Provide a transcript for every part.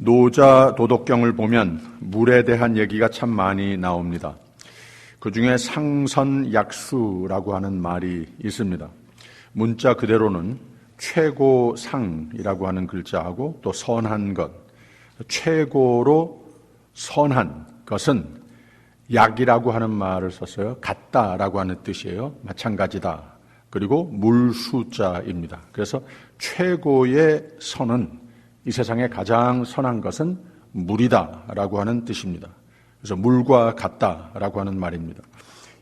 노자 도덕경을 보면 물에 대한 얘기가 참 많이 나옵니다. 그 중에 상선약수라고 하는 말이 있습니다. 문자 그대로는 최고상이라고 하는 글자하고 또 선한 것, 최고로 선한 것은 약이라고 하는 말을 썼어요. 같다라고 하는 뜻이에요. 마찬가지다. 그리고 물수자입니다. 그래서 최고의 선은, 이 세상에 가장 선한 것은 물이다라고 하는 뜻입니다. 그래서 물과 같다라고 하는 말입니다.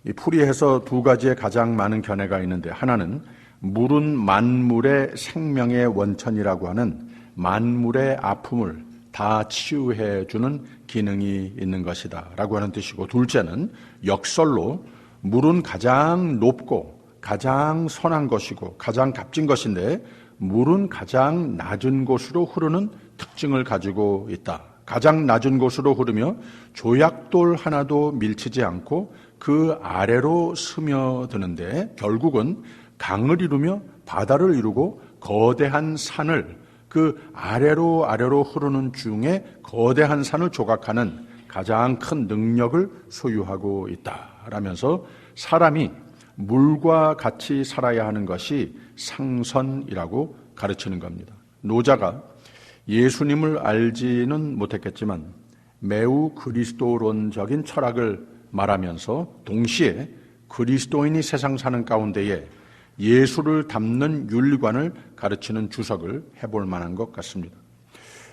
이 풀이에서 두 가지의 가장 많은 견해가 있는데, 하나는 물은 만물의 생명의 원천이라고 하는 만물의 아픔을 다 치유해주는 기능이 있는 것이다 라고 하는 뜻이고, 둘째는 역설로 물은 가장 높고 가장 선한 것이고 가장 값진 것인데 물은 가장 낮은 곳으로 흐르는 특징을 가지고 있다. 가장 낮은 곳으로 흐르며 조약돌 하나도 밀치지 않고 그 아래로 스며드는데 결국은 강을 이루며 바다를 이루고 거대한 산을, 그 아래로 흐르는 중에 거대한 산을 조각하는 가장 큰 능력을 소유하고 있다라면서 사람이 물과 같이 살아야 하는 것이 상선이라고 가르치는 겁니다. 노자가 예수님을 알지는 못했겠지만 매우 그리스도론적인 철학을 말하면서 동시에 그리스도인이 세상 사는 가운데에 예수를 담는 윤리관을 가르치는 주석을 해볼 만한 것 같습니다.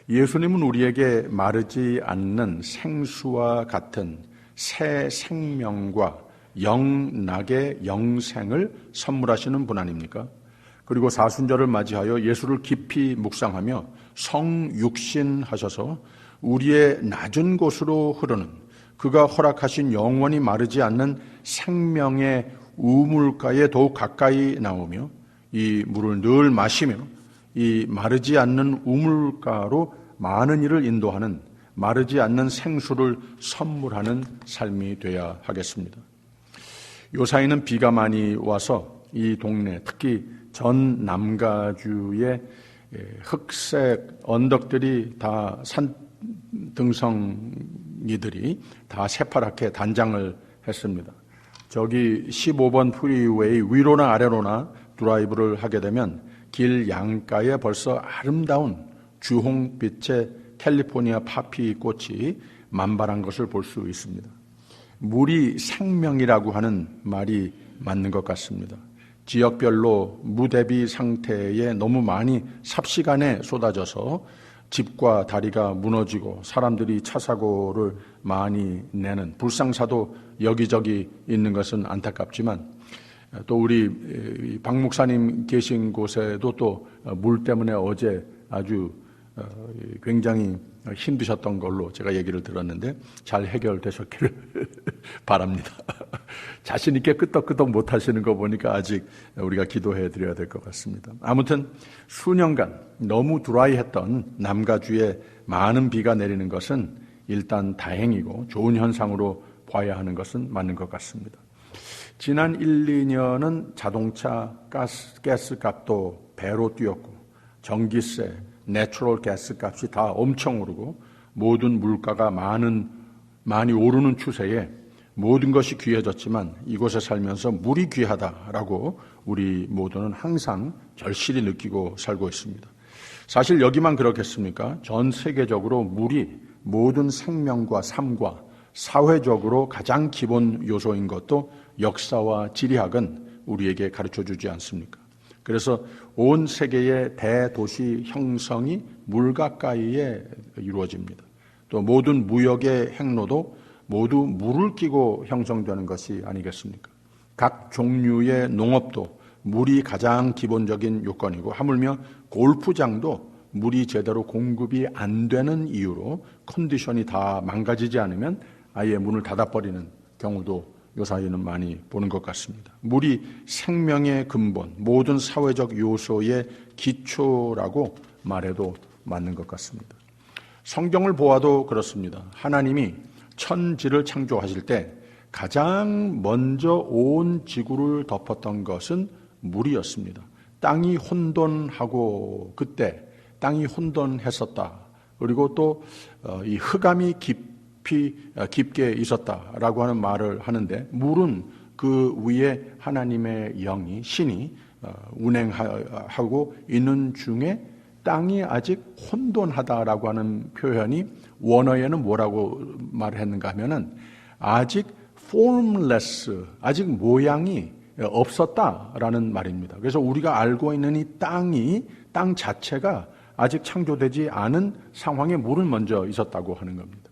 예수님은 우리에게 마르지 않는 생수와 같은 새 생명과 영락의 영생을 선물하시는 분 아닙니까? 그리고 사순절을 맞이하여 예수를 깊이 묵상하며 성육신하셔서 우리의 낮은 곳으로 흐르는 그가 허락하신 영원히 마르지 않는 생명의 우물가에 더욱 가까이 나오며 이 물을 늘 마시며 이 마르지 않는 우물가로 많은 이를 인도하는 마르지 않는 생수를 선물하는 삶이 되어야 하겠습니다. 요사이는 비가 많이 와서 이 동네, 특히 전 남가주의 흑색 언덕들이 다 산등성이들이 다 새파랗게 단장을 했습니다. 저기 15번 프리웨이 위로나 아래로나 드라이브를 하게 되면 길 양가에 벌써 아름다운 주홍빛의 캘리포니아 파피 꽃이 만발한 것을 볼 수 있습니다. 물이 생명이라고 하는 말이 맞는 것 같습니다. 지역별로 무대비 상태에 너무 많이 삽시간에 쏟아져서 집과 다리가 무너지고 사람들이 차 사고를 많이 내는 불상사도 여기저기 있는 것은 안타깝지만 또 우리 박 목사님 계신 곳에도 또 물 때문에 어제 아주 굉장히 힘드셨던 걸로 제가 얘기를 들었는데 잘 해결되셨기를 바랍니다. 자신 있게 끄떡끄떡 못하시는 거 보니까 아직 우리가 기도해 드려야 될 것 같습니다. 아무튼 수년간 너무 드라이했던 남가주에 많은 비가 내리는 것은 일단 다행이고 좋은 현상으로 봐야 하는 것은 맞는 것 같습니다. 지난 1, 2년은 자동차 가스 값도 배로 뛰었고 전기세, 내추럴 가스 값이 다 엄청 오르고 모든 물가가 많이 오르는 추세에 모든 것이 귀해졌지만 이곳에 살면서 물이 귀하다라고 우리 모두는 항상 절실히 느끼고 살고 있습니다. 사실 여기만 그렇겠습니까? 전 세계적으로 물이 모든 생명과 삶과 사회적으로 가장 기본 요소인 것도 역사와 지리학은 우리에게 가르쳐주지 않습니까? 그래서 온 세계의 대도시 형성이 물 가까이에 이루어집니다. 또 모든 무역의 행로도 모두 물을 끼고 형성되는 것이 아니겠습니까? 각 종류의 농업도 물이 가장 기본적인 요건이고 하물며 골프장도 물이 제대로 공급이 안 되는 이유로 컨디션이 다 망가지지 않으면 아예 문을 닫아버리는 경우도 요사이는 많이 보는 것 같습니다. 물이 생명의 근본, 모든 사회적 요소의 기초라고 말해도 맞는 것 같습니다. 성경을 보아도 그렇습니다. 하나님이 천지를 창조하실 때 가장 먼저 온 지구를 덮었던 것은 물이었습니다. 땅이 혼돈하고 그때 땅이 혼돈했었다. 그리고 또 이 흑암이 깊게 있었다라고 하는 말을 하는데, 물은 그 위에 하나님의 영이, 신이 운행하고 있는 중에 땅이 아직 혼돈하다라고 하는 표현이 원어에는 뭐라고 말했는가 하면은 아직 formless, 아직 모양이 없었다라는 말입니다. 그래서 우리가 알고 있는 이 땅 자체가 아직 창조되지 않은 상황에 물은 먼저 있었다고 하는 겁니다.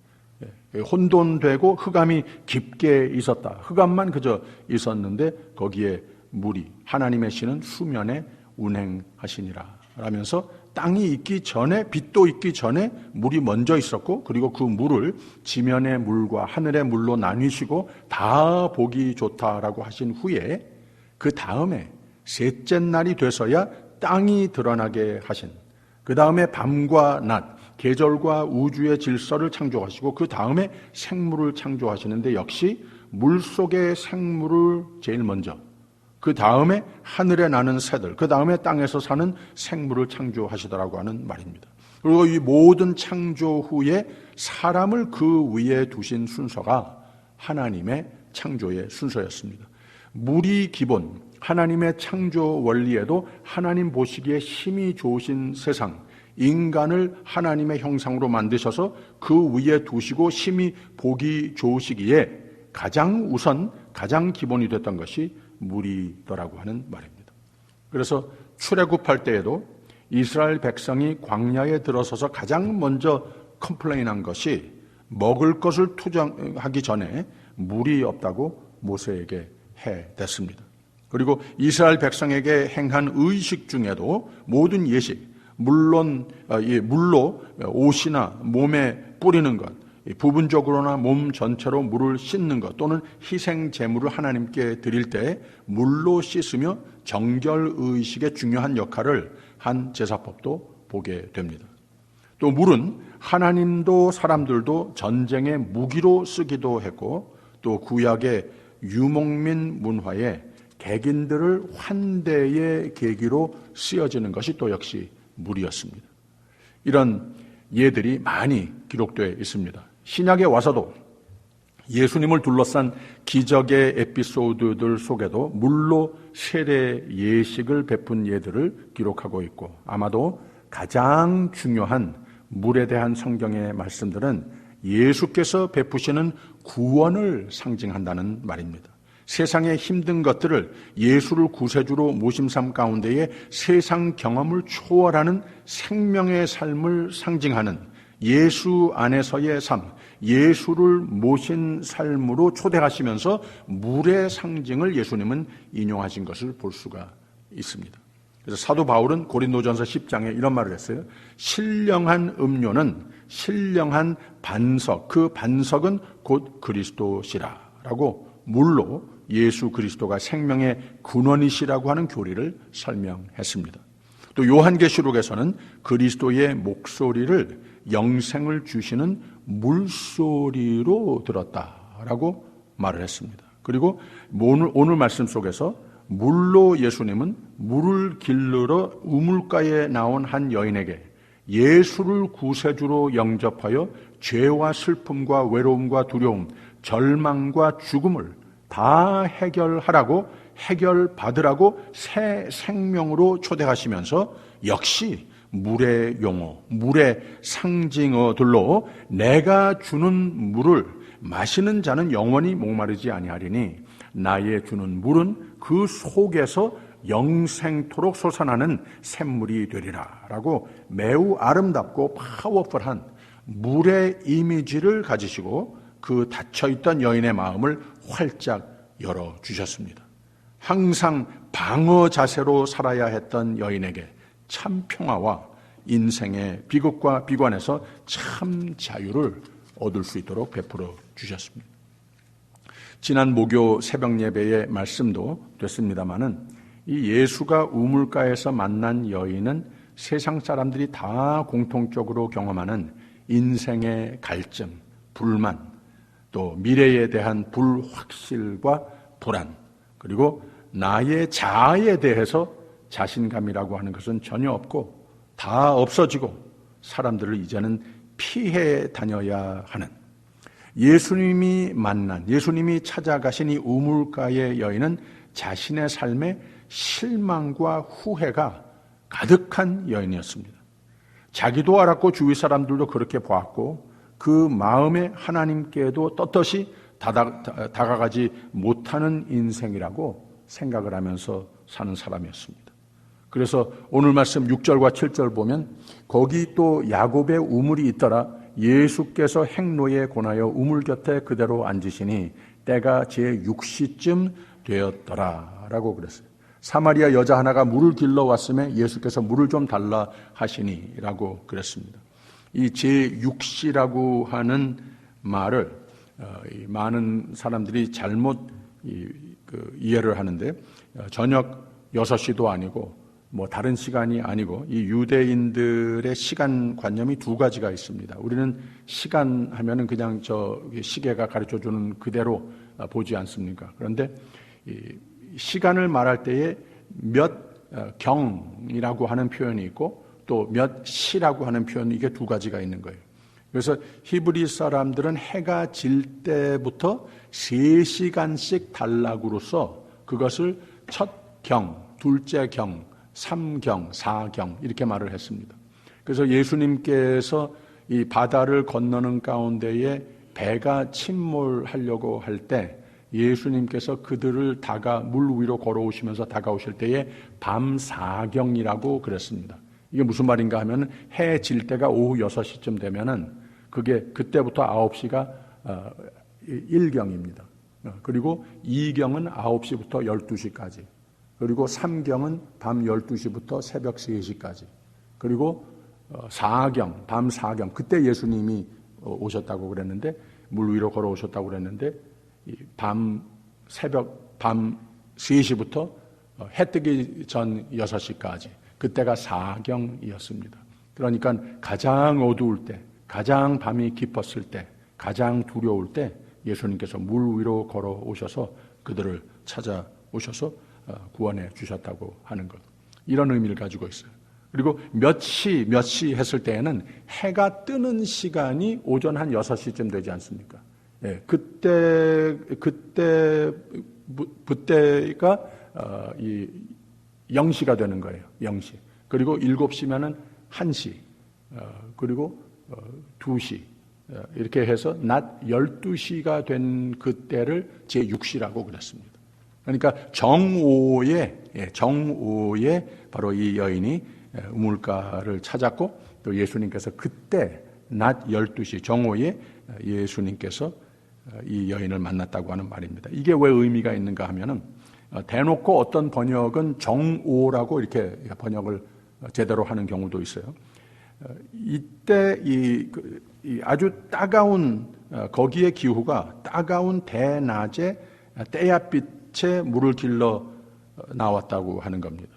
혼돈되고 흑암이 깊게 있었다. 흑암만 그저 있었는데 거기에 물이, 하나님의 신은 수면에 운행하시니라 라면서 땅이 있기 전에, 빛도 있기 전에 물이 먼저 있었고, 그리고 그 물을 지면의 물과 하늘의 물로 나뉘시고 다 보기 좋다라고 하신 후에 그 다음에 셋째 날이 돼서야 땅이 드러나게 하신, 그 다음에 밤과 낮, 계절과 우주의 질서를 창조하시고 그 다음에 생물을 창조하시는데, 역시 물속의 생물을 제일 먼저, 그 다음에 하늘에 나는 새들, 그 다음에 땅에서 사는 생물을 창조하시더라고 하는 말입니다. 그리고 이 모든 창조 후에 사람을 그 위에 두신 순서가 하나님의 창조의 순서였습니다. 물이 기본, 하나님의 창조 원리에도 하나님 보시기에 힘이 좋으신 세상, 인간을 하나님의 형상으로 만드셔서 그 위에 두시고 힘이 보기 좋으시기에 가장 우선, 가장 기본이 됐던 것이 물이더라고 하는 말입니다. 그래서 출애굽할 때에도 이스라엘 백성이 광야에 들어서서 가장 먼저 컴플레인한 것이 먹을 것을 투정하기 전에 물이 없다고 모세에게 해댔습니다. 그리고 이스라엘 백성에게 행한 의식 중에도 모든 예식, 물론 물로 옷이나 몸에 뿌리는 것, 부분적으로나 몸 전체로 물을 씻는 것, 또는 희생 제물을 하나님께 드릴 때 물로 씻으며 정결 의식의 중요한 역할을 한 제사법도 보게 됩니다. 또 물은 하나님도 사람들도 전쟁의 무기로 쓰기도 했고, 또 구약의 유목민 문화에 객인들을 환대의 계기로 쓰여지는 것이 또 역시 물이었습니다. 이런 예들이 많이 기록되어 있습니다. 신약에 와서도 예수님을 둘러싼 기적의 에피소드들 속에도 물로 세례 예식을 베푼 예들을 기록하고 있고, 아마도 가장 중요한 물에 대한 성경의 말씀들은 예수께서 베푸시는 구원을 상징한다는 말입니다. 세상의 힘든 것들을 예수를 구세주로 모심 삶 가운데에 세상 경험을 초월하는 생명의 삶을 상징하는 예수 안에서의 삶, 예수를 모신 삶으로 초대하시면서 물의 상징을 예수님은 인용하신 것을 볼 수가 있습니다. 그래서 사도 바울은 고린도전서 10장에 이런 말을 했어요. 신령한 음료는 신령한 반석, 그 반석은 곧 그리스도시라 라고 물로 예수 그리스도가 생명의 근원이시라고 하는 교리를 설명했습니다. 또 요한계시록에서는 그리스도의 목소리를 영생을 주시는 물소리로 들었다라고 말을 했습니다. 그리고 오늘 말씀 속에서 물로 예수님은 물을 길르러 우물가에 나온 한 여인에게 예수를 구세주로 영접하여 죄와 슬픔과 외로움과 두려움, 절망과 죽음을 다 해결하라고, 해결받으라고 새 생명으로 초대하시면서 역시 물의 용어, 물의 상징어들로 내가 주는 물을 마시는 자는 영원히 목마르지 아니하리니 나의 주는 물은 그 속에서 영생토록 솟아나는 샘물이 되리라 라고 매우 아름답고 파워풀한 물의 이미지를 가지시고 그 닫혀있던 여인의 마음을 활짝 열어주셨습니다. 항상 방어 자세로 살아야 했던 여인에게 참 평화와 인생의 비극과 비관에서 참 자유를 얻을 수 있도록 베풀어 주셨습니다. 지난 목요 새벽 예배의 말씀도 됐습니다마는 이 예수가 우물가에서 만난 여인은 세상 사람들이 다 공통적으로 경험하는 인생의 갈증, 불만, 또 미래에 대한 불확실과 불안, 그리고 나의 자아에 대해서 자신감이라고 하는 것은 전혀 없고 다 없어지고 사람들을 이제는 피해 다녀야 하는, 예수님이 만난, 예수님이 찾아가신 이 우물가의 여인은 자신의 삶에 실망과 후회가 가득한 여인이었습니다. 자기도 알았고 주위 사람들도 그렇게 보았고 그 마음에 하나님께도 떳떳이 다가가지 못하는 인생이라고 생각을 하면서 사는 사람이었습니다. 그래서 오늘 말씀 6절과 7절 보면 거기 또 야곱의 우물이 있더라. 예수께서 행로에 권하여 우물 곁에 그대로 앉으시니 때가 제6시쯤 되었더라 라고 그랬어요. 사마리아 여자 하나가 물을 길러 왔음에 예수께서 물을 좀 달라 하시니 라고 그랬습니다. 이 제6시라고 하는 말을 많은 사람들이 잘못 이해를 하는데, 저녁 6시도 아니고 뭐 다른 시간이 아니고 이 유대인들의 시간관념이 두 가지가 있습니다. 우리는 시간 하면은 그냥 저 시계가 가르쳐주는 그대로 보지 않습니까? 그런데 시간을 말할 때에 몇 경이라고 하는 표현이 있고 또 몇 시라고 하는 표현, 이게 두 가지가 있는 거예요. 그래서 히브리 사람들은 해가 질 때부터 3시간씩 단락으로서 그것을 첫 경, 둘째 경, 3경, 4경 이렇게 말을 했습니다. 그래서 예수님께서 이 바다를 건너는 가운데에 배가 침몰하려고 할 때 예수님께서 그들을 물 위로 걸어오시면서 다가오실 때에 밤 4경이라고 그랬습니다. 이게 무슨 말인가 하면 해 질 때가 오후 6시쯤 되면은 그때부터 9시가 1경입니다. 그리고 2경은 9시부터 12시까지. 그리고 3경은 밤 12시부터 새벽 3시까지. 그리고 4경, 밤 4경. 그때 예수님이 오셨다고 그랬는데, 물 위로 걸어오셨다고 그랬는데, 밤 3시부터 해 뜨기 전 6시까지. 그때가 4경이었습니다. 그러니까 가장 어두울 때, 가장 밤이 깊었을 때, 가장 두려울 때 예수님께서 물 위로 걸어오셔서 그들을 찾아오셔서 구원해 주셨다고 하는 것. 이런 의미를 가지고 있어요. 그리고 몇 시 했을 때에는 해가 뜨는 시간이 오전 한 6시쯤 되지 않습니까? 예, 그때가 이 0시가 되는 거예요. 0시. 그리고 7시면은 1시. 그리고 2시. 이렇게 해서 낮 12시가 된 그때를 제6시라고 그랬습니다. 그러니까 정오에 바로 이 여인이 우물가를 찾았고 또 예수님께서 그때 낮 12시 정오에 예수님께서 이 여인을 만났다고 하는 말입니다. 이게 왜 의미가 있는가 하면은 대놓고 어떤 번역은 정오라고 이렇게 번역을 제대로 하는 경우도 있어요. 이때 이 아주 따가운 거기의 기후가 따가운 대낮에 떼약빛에 물을 길러 나왔다고 하는 겁니다.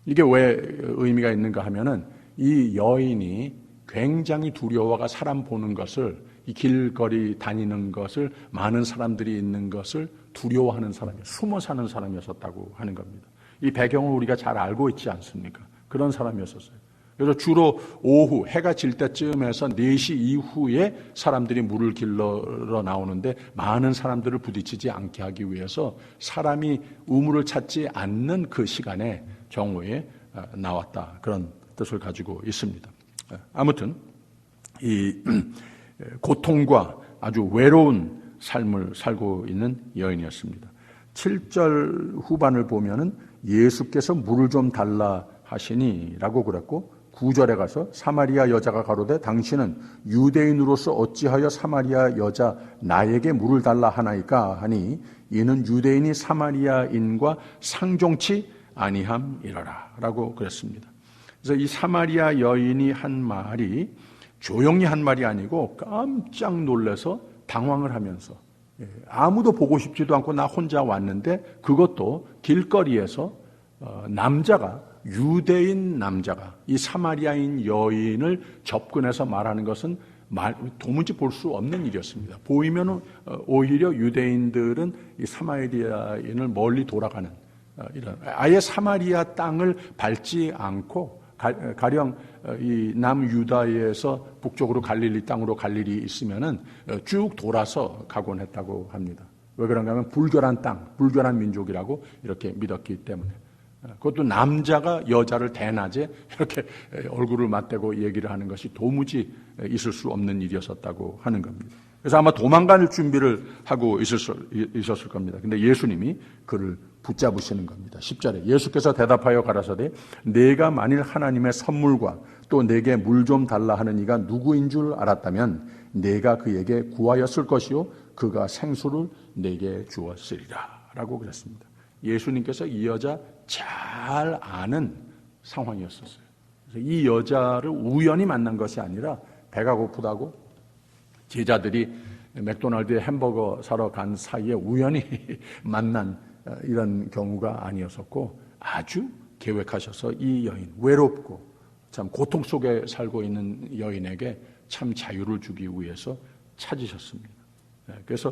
이게 왜 의미가 있는가 하면은 이 여인이 굉장히 두려워가 사람 보는 것을, 이 길거리 다니는 것을, 많은 사람들이 있는 것을 두려워하는 사람이에요. 숨어 사는 사람이었다고 하는 겁니다. 이 배경을 우리가 잘 알고 있지 않습니까? 그런 사람이었어요. 그래서 주로 오후 해가 질 때쯤에서 4시 이후에 사람들이 물을 길러 나오는데 많은 사람들을 부딪히지 않게 하기 위해서 사람이 우물을 찾지 않는 그 시간에 정오에 나왔다. 그런 뜻을 가지고 있습니다. 아무튼 이 고통과 아주 외로운 삶을 살고 있는 여인이었습니다. 7절 후반을 보면은 예수께서 물을 좀 달라 하시니 라고 그랬고 9절에 가서 사마리아 여자가 가로되 당신은 유대인으로서 어찌하여 사마리아 여자 나에게 물을 달라 하나이까 하니 이는 유대인이 사마리아인과 상종치 아니함이라라 라고 그랬습니다. 그래서 이 사마리아 여인이 한 말이 조용히 한 말이 아니고 깜짝 놀라서 당황을 하면서 아무도 보고 싶지도 않고 나 혼자 왔는데 그것도 길거리에서 유대인 남자가 이 사마리아인 여인을 접근해서 말하는 것은 도무지 볼 수 없는 일이었습니다. 보이면 오히려 유대인들은 이 사마리아인을 멀리 돌아가는 이런, 아예 사마리아 땅을 밟지 않고 가령 이 남유다에서 북쪽으로 갈릴리 땅으로 갈 일이 있으면은 쭉 돌아서 가곤 했다고 합니다. 왜 그런가 하면 불결한 땅, 불결한 민족이라고 이렇게 믿었기 때문에. 그것도 남자가 여자를 대낮에 이렇게 얼굴을 맞대고 얘기를 하는 것이 도무지 있을 수 없는 일이었었다고 하는 겁니다. 그래서 아마 도망갈 준비를 하고 있었을 겁니다. 근데 예수님이 그를 붙잡으시는 겁니다. 10절에 예수께서 대답하여 가라사대 내가 만일 하나님의 선물과 또 내게 물 좀 달라 하는 이가 누구인 줄 알았다면 내가 그에게 구하였을 것이요 그가 생수를 내게 주었으리라 라고 그랬습니다. 예수님께서 이 여자 잘 아는 상황이었었어요. 그래서 이 여자를 우연히 만난 것이 아니라 배가 고프다고 제자들이 맥도날드에 햄버거 사러 간 사이에 우연히 만난 이런 경우가 아니었었고 아주 계획하셔서 이 여인, 외롭고 참 고통 속에 살고 있는 여인에게 참 자유를 주기 위해서 찾으셨습니다. 그래서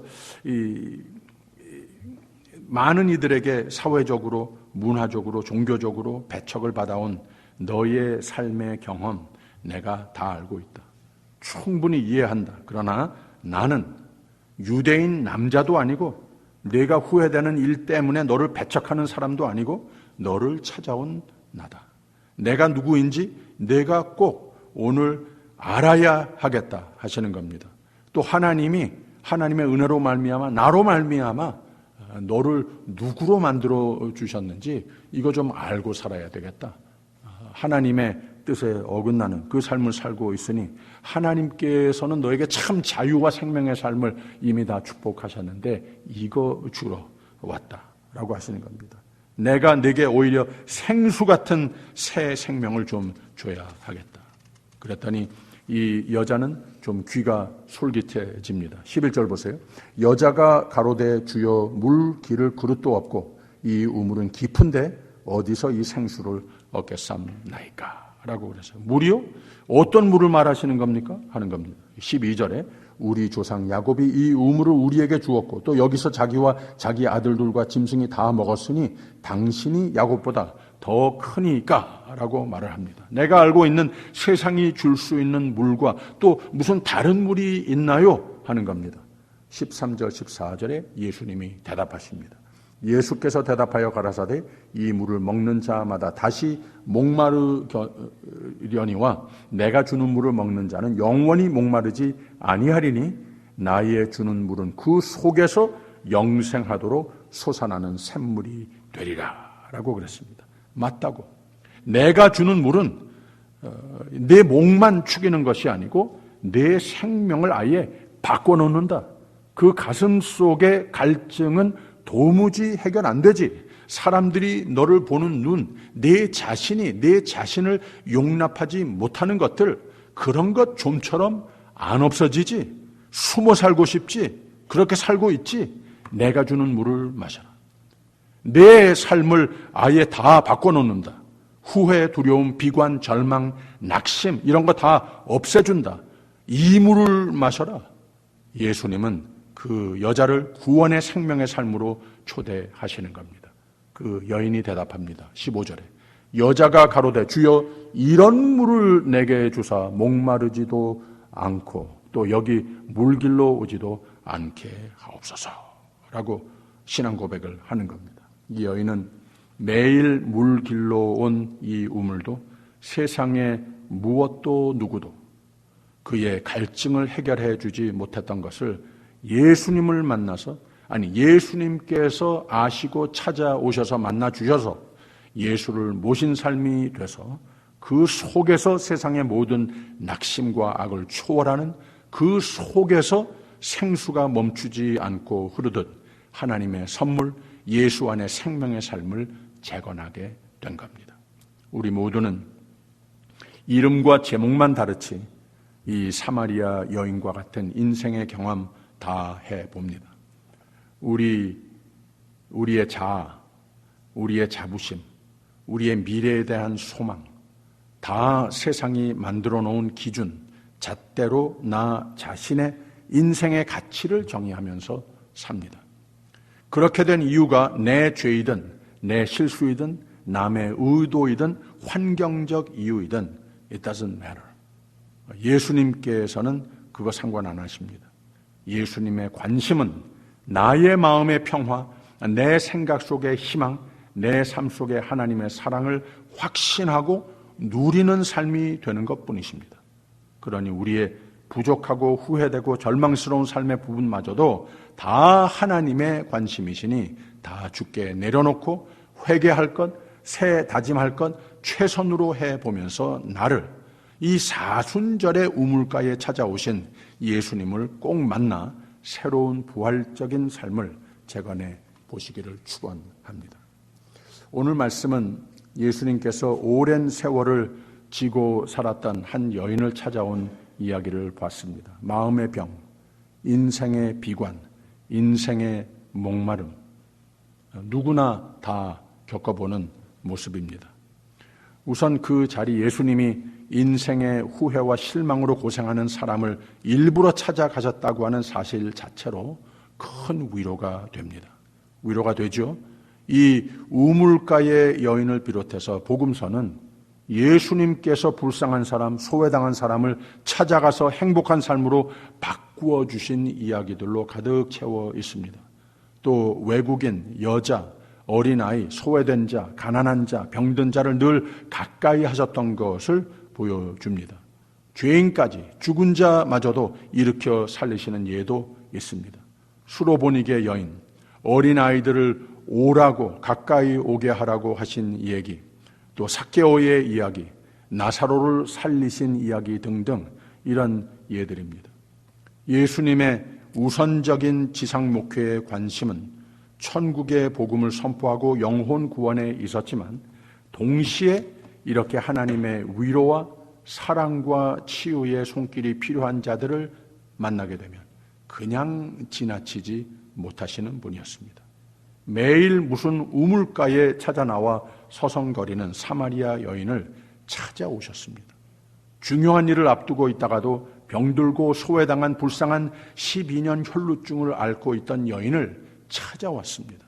많은 이들에게 사회적으로, 문화적으로, 종교적으로 배척을 받아온 너의 삶의 경험 내가 다 알고 있다. 충분히 이해한다. 그러나 나는 유대인 남자도 아니고 내가 후회되는 일 때문에 너를 배척하는 사람도 아니고 너를 찾아온 나다. 내가 누구인지 내가 꼭 오늘 알아야 하겠다 하시는 겁니다. 또 하나님의 은혜로 말미암아 나로 말미암아 너를 누구로 만들어 주셨는지 이거 좀 알고 살아야 되겠다. 하나님의 뜻에 어긋나는 그 삶을 살고 있으니 하나님께서는 너에게 참 자유와 생명의 삶을 이미 다 축복하셨는데 이거 주러 왔다라고 하시는 겁니다. 내가 내게 오히려 생수 같은 새 생명을 좀 줘야 하겠다. 그랬더니 이 여자는 좀 귀가 솔깃해집니다. 11절 보세요. 여자가 가로되 주여 물 기를 그릇도 없고 이 우물은 깊은데 어디서 이 생수를 얻겠삼나이까? 라고 그랬어요. 물이요? 어떤 물을 말하시는 겁니까? 하는 겁니다. 12절에 우리 조상 야곱이 이 우물을 우리에게 주었고 또 여기서 자기와 자기 아들들과 짐승이 다 먹었으니 당신이 야곱보다 더 크니까 라고 말을 합니다. 내가 알고 있는 세상이 줄 수 있는 물과 또 무슨 다른 물이 있나요? 하는 겁니다. 13절 14절에 예수님이 대답하십니다. 예수께서 대답하여 가라사대 이 물을 먹는 자마다 다시 목마르려니와 내가 주는 물을 먹는 자는 영원히 목마르지 아니하리니 나의 주는 물은 그 속에서 영생하도록 솟아나는 샘물이 되리라 라고 그랬습니다. 맞다고. 내가 주는 물은 내 목만 축이는 것이 아니고 내 생명을 아예 바꿔놓는다. 그 가슴 속의 갈증은 도무지 해결 안 되지. 사람들이 너를 보는 눈, 내 자신을 용납하지 못하는 것들, 그런 것 좀처럼 안 없어지지. 숨어 살고 싶지. 그렇게 살고 있지. 내가 주는 물을 마셔라. 내 삶을 아예 다 바꿔놓는다. 후회, 두려움, 비관, 절망, 낙심 이런 거 다 없애준다. 이 물을 마셔라. 예수님은 그 여자를 구원의 생명의 삶으로 초대하시는 겁니다. 그 여인이 대답합니다. 15절에 여자가 가로되 주여 이런 물을 내게 주사 목마르지도 않고 또 여기 물길로 오지도 않게 하옵소서라고 신앙 고백을 하는 겁니다. 이 여인은 매일 물길로 온 이 우물도 세상의 무엇도 누구도 그의 갈증을 해결해 주지 못했던 것을 예수님을 만나서 예수님께서 아시고 찾아오셔서 만나 주셔서 예수를 모신 삶이 돼서 그 속에서 세상의 모든 낙심과 악을 초월하는 그 속에서 생수가 멈추지 않고 흐르듯 하나님의 선물 예수 안의 생명의 삶을 재건하게 된 겁니다. 우리 모두는 이름과 제목만 다르지 이 사마리아 여인과 같은 인생의 경험 다 해봅니다. 우리의 자아, 우리의 자부심, 우리의 미래에 대한 소망, 다 세상이 만들어 놓은 기준, 잣대로 나 자신의 인생의 가치를 정의하면서 삽니다. 그렇게 된 이유가 내 죄이든 내 실수이든 남의 의도이든 환경적 이유이든 it doesn't matter. 예수님께서는 그거 상관 안 하십니다. 예수님의 관심은 나의 마음의 평화, 내 생각 속의 희망, 내 삶 속의 하나님의 사랑을 확신하고 누리는 삶이 되는 것뿐이십니다. 그러니 우리의 부족하고 후회되고 절망스러운 삶의 부분마저도 다 하나님의 관심이시니 다 주께 내려놓고 회개할 것, 새 다짐할 것 최선으로 해보면서 나를 이 사순절의 우물가에 찾아오신 예수님을 꼭 만나 새로운 부활적인 삶을 재건해 보시기를 축원합니다. 오늘 말씀은 예수님께서 오랜 세월을 지고 살았던 한 여인을 찾아온 이야기를 봤습니다. 마음의 병, 인생의 비관, 인생의 목마름, 누구나 다 겪어보는 모습입니다. 우선 그 자리 예수님이 인생의 후회와 실망으로 고생하는 사람을 일부러 찾아가셨다고 하는 사실 자체로 큰 위로가 됩니다. 위로가 되죠. 이 우물가의 여인을 비롯해서 복음서는 예수님께서 불쌍한 사람, 소외당한 사람을 찾아가서 행복한 삶으로 바꾸어 주신 이야기들로 가득 채워 있습니다. 또 외국인, 여자, 어린아이, 소외된 자, 가난한 자, 병든 자를 늘 가까이 하셨던 것을 보여줍니다. 죄인까지 죽은 자마저도 일으켜 살리시는 예도 있습니다. 수로보니게 여인, 어린아이들을 오라고 가까이 오게 하라고 하신 얘기, 또 삭개오의 이야기, 나사로를 살리신 이야기 등등 이런 예들입니다. 예수님의 우선적인 지상 목회의 관심은 천국의 복음을 선포하고 영혼 구원에 있었지만 동시에 이렇게 하나님의 위로와 사랑과 치유의 손길이 필요한 자들을 만나게 되면 그냥 지나치지 못하시는 분이었습니다. 매일 무슨 우물가에 찾아 나와 서성거리는 사마리아 여인을 찾아오셨습니다. 중요한 일을 앞두고 있다가도 병들고 소외당한 불쌍한 12년 혈루증을 앓고 있던 여인을 찾아왔습니다.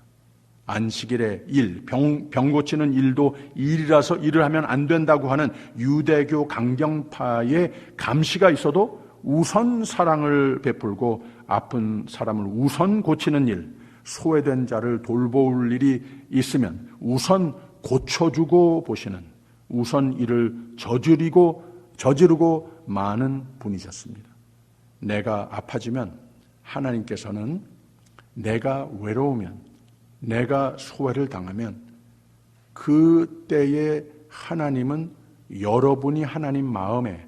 안식일에 병 고치는 일도 일이라서 일을 하면 안 된다고 하는 유대교 강경파의 감시가 있어도 우선 사랑을 베풀고 아픈 사람을 우선 고치는 일, 소외된 자를 돌볼 일이 있으면 우선 고쳐주고 보시는, 우선 일을 저지르고 많은 분이셨습니다. 내가 아파지면 하나님께서는 내가 외로우면, 내가 소외를 당하면 그때에 하나님은 여러분이 하나님 마음에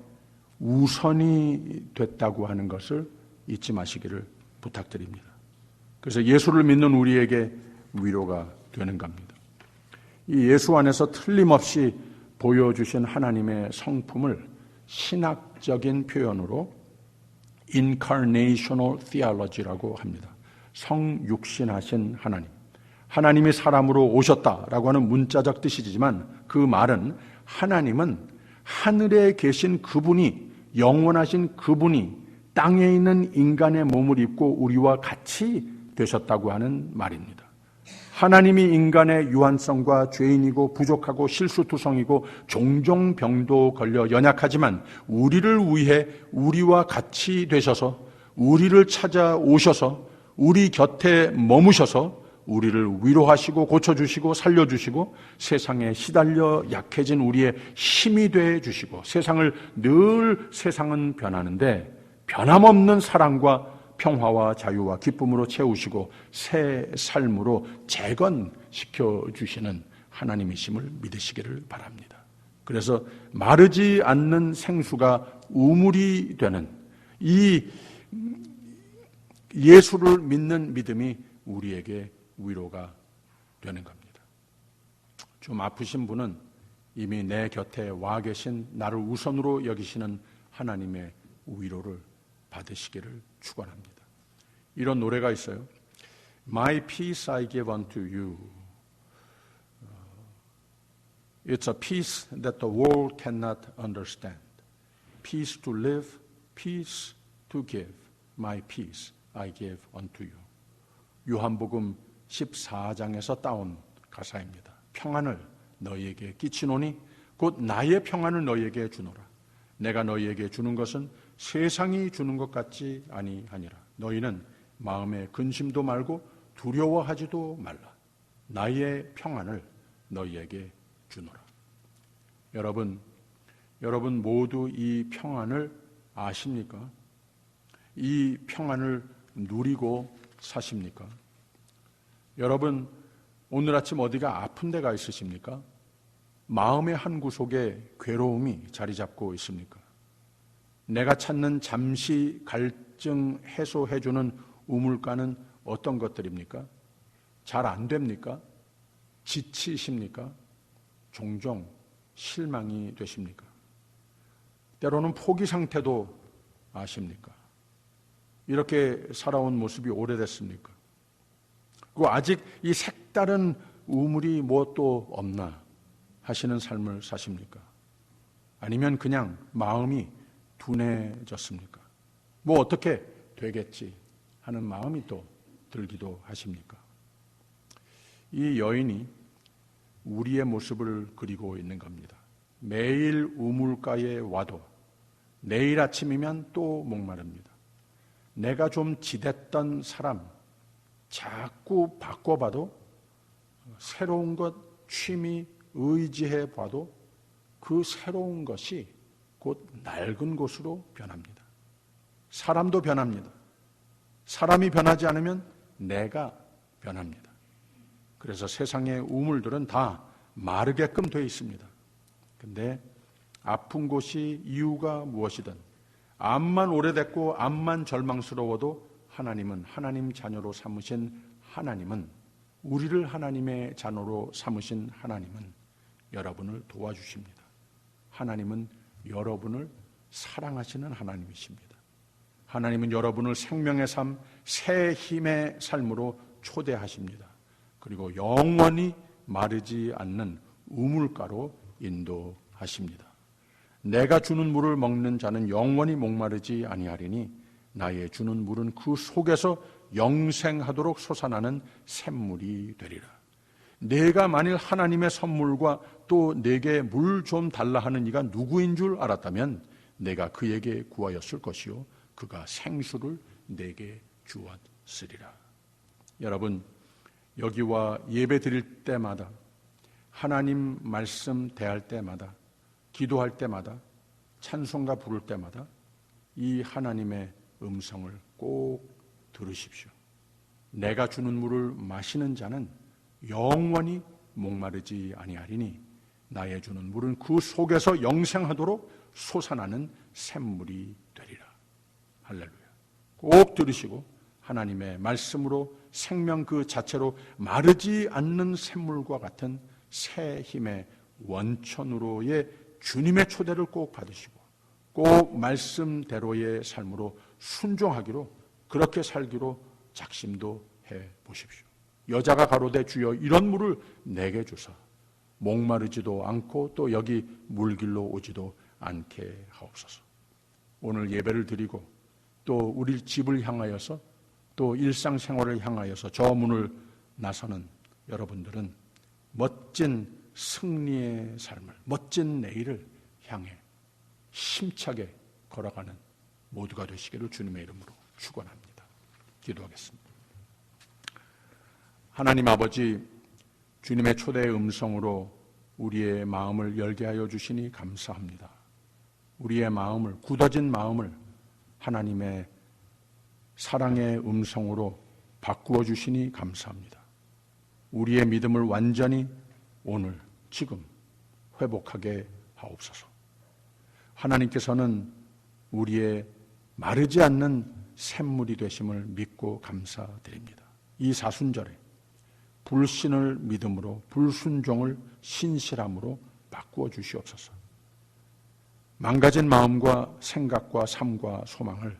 우선이 됐다고 하는 것을 잊지 마시기를 부탁드립니다. 그래서 예수를 믿는 우리에게 위로가 되는 겁니다. 이 예수 안에서 틀림없이 보여주신 하나님의 성품을 신학적인 표현으로 Incarnational Theology라고 합니다. 성육신하신 하나님. 하나님이 사람으로 오셨다라고 하는 문자적 뜻이지만 그 말은 하나님은 하늘에 계신 그분이, 영원하신 그분이 땅에 있는 인간의 몸을 입고 우리와 같이 되셨다고 하는 말입니다. 하나님이 인간의 유한성과 죄인이고 부족하고 실수투성이고 종종 병도 걸려 연약하지만 우리를 위해 우리와 같이 되셔서 우리를 찾아오셔서 우리 곁에 머무셔서 우리를 위로하시고 고쳐주시고 살려주시고 세상에 시달려 약해진 우리의 힘이 되어주시고 세상은 변하는데 변함없는 사랑과 평화와 자유와 기쁨으로 채우시고 새 삶으로 재건시켜주시는 하나님이심을 믿으시기를 바랍니다. 그래서 마르지 않는 생수가 우물이 되는 이 예수를 믿는 믿음이 우리에게 위로가 되는 겁니다. 좀 아프신 분은 이미 내 곁에 와 계신 나를 우선으로 여기시는 하나님의 위로를 받으시기를 축원합니다. 이런 노래가 있어요. My peace I give unto you. It's a peace that the world cannot understand. Peace to live, peace to give. My peace I give unto you. 요한복음 14장에서 따온 가사입니다. 평안을 너희에게 끼치노니 곧 나의 평안을 너희에게 주노라. 내가 너희에게 주는 것은 세상이 주는 것 같지 아니하니라. 너희는 마음에 근심도 말고 두려워하지도 말라. 나의 평안을 너희에게 주노라. 여러분 모두 이 평안을 아십니까? 이 평안을 누리고 사십니까? 여러분, 오늘 아침 어디가 아픈 데가 있으십니까? 마음의 한 구석에 괴로움이 자리 잡고 있습니까? 내가 찾는 잠시 갈증 해소해주는 우물가는 어떤 것들입니까? 잘 안 됩니까? 지치십니까? 종종 실망이 되십니까? 때로는 포기 상태도 아십니까? 이렇게 살아온 모습이 오래됐습니까? 그리고 아직 이 색다른 우물이 무엇도 없나 하시는 삶을 사십니까? 아니면 그냥 마음이 둔해졌습니까? 뭐 어떻게 되겠지 하는 마음이 또 들기도 하십니까? 이 여인이 우리의 모습을 그리고 있는 겁니다. 매일 우물가에 와도 내일 아침이면 또 목마릅니다. 내가 좀 지댔던 사람 자꾸 바꿔봐도 새로운 것 취미 의지해 봐도 그 새로운 것이 곧 낡은 곳으로 변합니다. 사람도 변합니다. 사람이 변하지 않으면 내가 변합니다. 그래서 세상의 우물들은 다 마르게끔 되어 있습니다. 근데 아픈 곳이 이유가 무엇이든 암만 오래됐고 암만 절망스러워도 하나님 자녀로 삼으신 하나님은 우리를 하나님의 자녀로 삼으신 하나님은 여러분을 도와주십니다. 하나님은 여러분을 사랑하시는 하나님이십니다. 하나님은 여러분을 생명의 삶, 새 힘의 삶으로 초대하십니다. 그리고 영원히 마르지 않는 우물가로 인도하십니다. 내가 주는 물을 먹는 자는 영원히 목마르지 아니하리니 나의 주는 물은 그 속에서 영생하도록 솟아나는 샘물이 되리라. 내가 만일 하나님의 선물과 또 내게 물 좀 달라 하는 이가 누구인 줄 알았다면 내가 그에게 구하였을 것이요 그가 생수를 내게 주었으리라. 여러분, 여기와 예배 드릴 때마다 하나님 말씀 대할 때마다 기도할 때마다 찬송가 부를 때마다 이 하나님의 음성을 꼭 들으십시오. 내가 주는 물을 마시는 자는 영원히 목마르지 아니하리니 나의 주는 물은 그 속에서 영생하도록 솟아나는 샘물이 되리라. 할렐루야. 꼭 들으시고 하나님의 말씀으로 생명 그 자체로 마르지 않는 샘물과 같은 새 힘의 원천으로의 주님의 초대를 꼭 받으시고 꼭 말씀대로의 삶으로 순종하기로 그렇게 살기로 작심도 해 보십시오. 여자가 가로되 주여 이런 물을 내게 주사 목마르지도 않고 또 여기 물길로 오지도 않게 하옵소서. 오늘 예배를 드리고 또 우리 집을 향하여서 또 일상생활을 향하여서 저 문을 나서는 여러분들은 멋진 승리의 삶을, 멋진 내일을 향해 힘차게 걸어가는 모두가 되시기를 주님의 이름으로 축원합니다. 기도하겠습니다. 하나님 아버지, 주님의 초대의 음성으로 우리의 마음을 열게 하여 주시니 감사합니다. 우리의 마음을, 굳어진 마음을 하나님의 사랑의 음성으로 바꾸어 주시니 감사합니다. 우리의 믿음을 완전히 오늘, 지금 회복하게 하옵소서. 하나님께서는 우리의 마르지 않는 샘물이 되심을 믿고 감사드립니다. 이 사순절에 불신을 믿음으로, 불순종을 신실함으로 바꾸어 주시옵소서. 망가진 마음과 생각과 삶과 소망을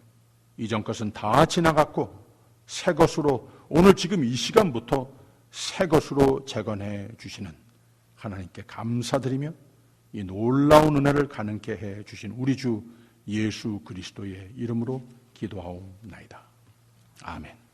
이전 것은 다 지나갔고 새 것으로, 오늘 지금 이 시간부터 새 것으로 재건해 주시는 하나님께 감사드리며 이 놀라운 은혜를 가능케 해 주신 우리 주 예수 그리스도의 이름으로 기도하옵나이다. 아멘.